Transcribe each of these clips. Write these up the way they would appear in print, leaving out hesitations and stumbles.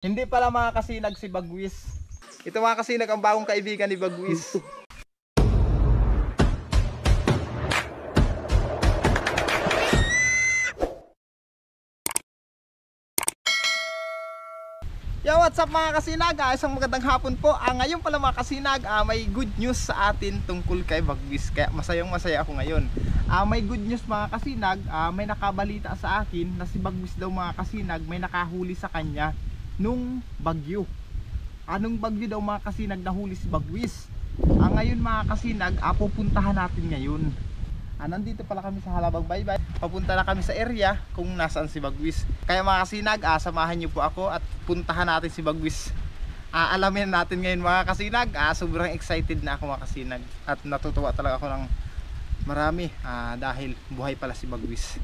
Hindi pala mga kasinag si Bagwis. Ito mga kasinag ang bagong kaibigan ni Bagwis. Yo, what's up mga kasinag? Isang magandang hapon po. Ngayon pala mga kasinag, may good news sa atin tungkol kay Bagwis. Kaya masayang masaya ako ngayon. May good news mga kasinag, may nakabalita sa akin na si Bagwis daw mga kasinag may nakahuli sa kanya nung bagyo. Anong bagyo daw mga kasinag nahuli si Bagwis? Ngayon mga kasinag, pupuntahan natin ngayon. Nandito pala kami sa Halabang Baybay. Papunta na kami sa area kung nasaan si Bagwis. Kaya mga kasinag, samahan niyo po ako at puntahan natin si Bagwis. Alamin natin ngayon mga kasinag. Sobrang excited na ako mga kasinag. At natutuwa talaga ako ng marami dahil buhay pala si Bagwis.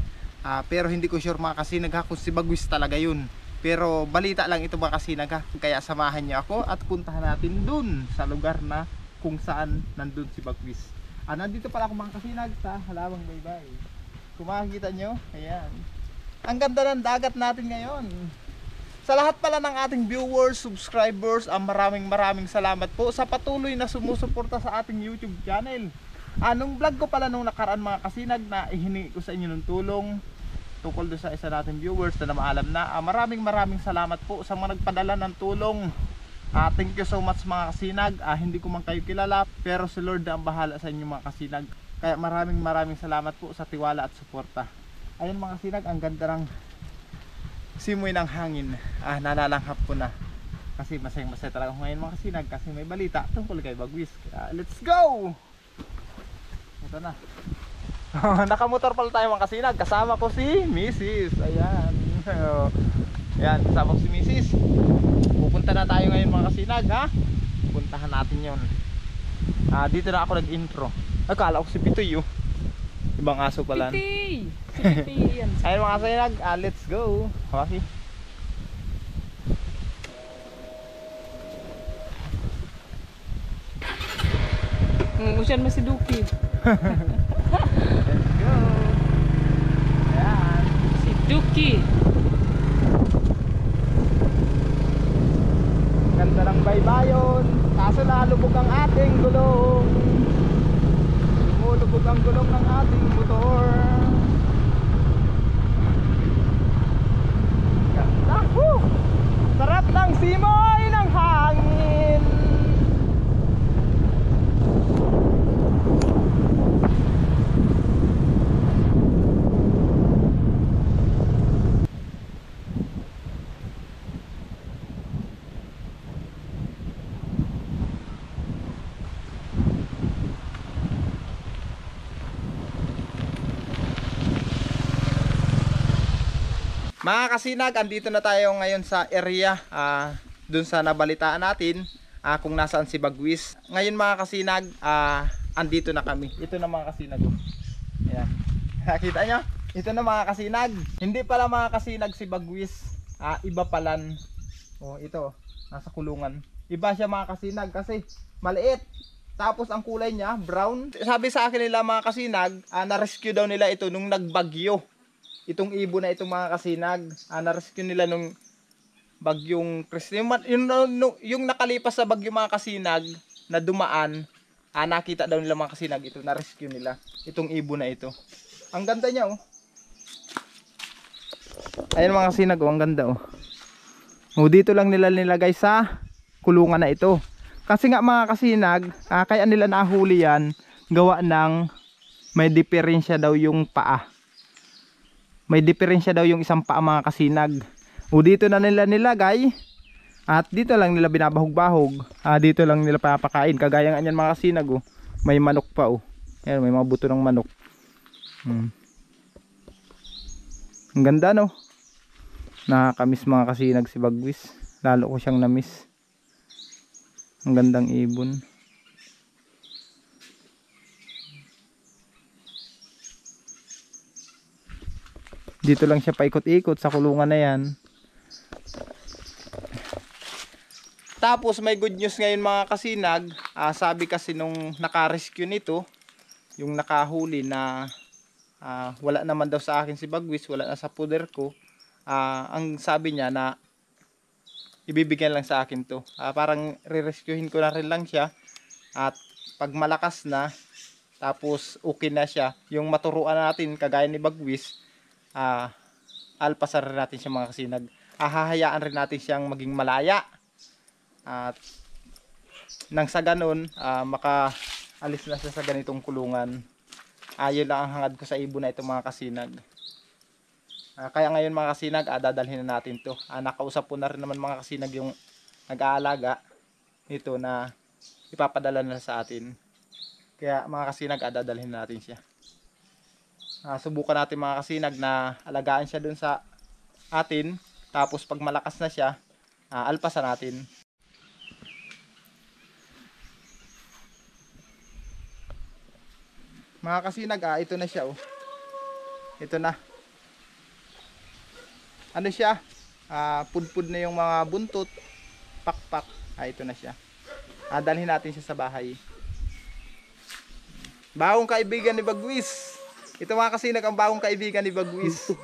Pero hindi ko sure mga kasinag kung si Bagwis talaga yun. Pero balita lang ito mga kasinag kaya samahan niyo ako at puntahan natin dun sa lugar na kung saan nandun si Bagwis. Nandito pala ako mga kasinag sa Halabang Baybay. Kung makikita nyo, ayan. Ang ganda ng dagat natin ngayon. Sa lahat pala ng ating viewers, subscribers, maraming salamat po sa patuloy na sumusuporta sa ating YouTube channel. Nung vlog ko pala nung nakaraan mga kasinag na ihingi ko sa inyo ng tulong tungkol doon sa isa nating viewers na maalam na. Maraming salamat po sa mga nagpadala ng tulong. Thank you so much mga kasinag. Hindi ko man kayo kilala pero si Lord ang bahala sa inyo mga kasinag. Kaya maraming salamat po sa tiwala at suporta. Ayun mga kasinag, ang ganda ng simoy ng hangin. Nalalanghap ko na. Kasi masayang talaga ako ngayon mga kasinag kasi may balita tungkol kay Bagwis. Let's go! Ito na. Nakamotor pala tayo mga kasinag. Kasama ko si Mrs. Ayan. Ayan, kasama ko si Mrs. Pupunta na tayo ngayon mga kasinag puntahan natin yon. Dito na ako nag-intro. Akala ko si Pitoy ibang aso pala. Pitoy! Si Pitoy yan. Ayun mga kasinag, let's go. Okay. Usyan mo si Duki. Let's go. Ayan. Si Duki. Ganda ng baybayon. Kaso nalubog ang ating gulong. Lumulubog ang gulong ng ating motor. Ganda. Woo! Sarap ng simoy ng hangin. Mga kasinag, andito na tayo ngayon sa area dun sa nabalitaan natin kung nasaan si Bagwis. Ngayon mga kasinag, andito na kami. Ito na mga kasinag. Ayan. Nakita nyo? Ito na mga kasinag. Hindi pala mga kasinag si Bagwis. Iba palan. Ito, nasa kulungan. Iba siya mga kasinag kasi maliit. Tapos ang kulay niya, brown. Sabi sa akin nila mga kasinag, na-rescue daw nila ito nung nagbagyo. Itong ibon na itong mga kasinag, na-rescue nila nung bagyong Chris. Yung nakalipas sa bagyo mga kasinag na dumaan, nakita daw nila mga kasinag ito, na-rescue nila itong ibon na ito. Ang ganda niya Ayun mga kasinag ang ganda dito lang nila nilagay sa kulungan na ito. Kasi nga mga kasinag, kaya nila nahuli yan, gawa ng may diferensya daw yung paa. May diferensya daw yung isang paa mga kasinag. Dito na nila nilagay. At dito lang nila binabahog-bahog. Dito lang nila papakain. Kagaya nga yan mga kasinag may manok pa Ayan, may mga buto ng manok. Ang ganda Nakakamiss mga kasinag si Bagwis. Lalo ko siyang namiss. Ang gandang ibon. Dito lang siya paikot-ikot sa kulungan na yan. Tapos may good news ngayon mga kasinag. Sabi kasi nung naka-rescue nito, yung nakahuli na wala naman daw sa akin si Bagwis, wala na sa puder ko. Ang sabi niya na ibibigyan lang sa akin to. Parang re-rescuehin ko na rin lang siya. At pag malakas na, tapos okay na siya, yung maturuan natin kagaya ni Bagwis, alpasan rin natin siya mga kasinag. Hahayaan rin natin siyang maging malaya. At nang sa ganun, makaalis na siya sa ganitong kulungan. Yun lang ang hangad ko sa ibon na ito mga kasinag. Kaya ngayon mga kasinag, dadalhin na natin to. Nakausap po na rin naman mga kasinag yung nag-aalaga nito na ipapadala na sa atin. Kaya mga kasinag, dadalhin na natin siya. Subukan natin mga kasinag na alagaan siya dun sa atin. Tapos pag malakas na siya, alpasan natin. Mga kasinag, ito na siya oh. Ito na. Ano siya? Pudpud na yung mga buntot, pakpak. Ito na siya. Dalhin natin siya sa bahay. Bagong kaibigan ni Bagwis. Ito mga kasinag, ang bagong kaibigan ni Bagwis.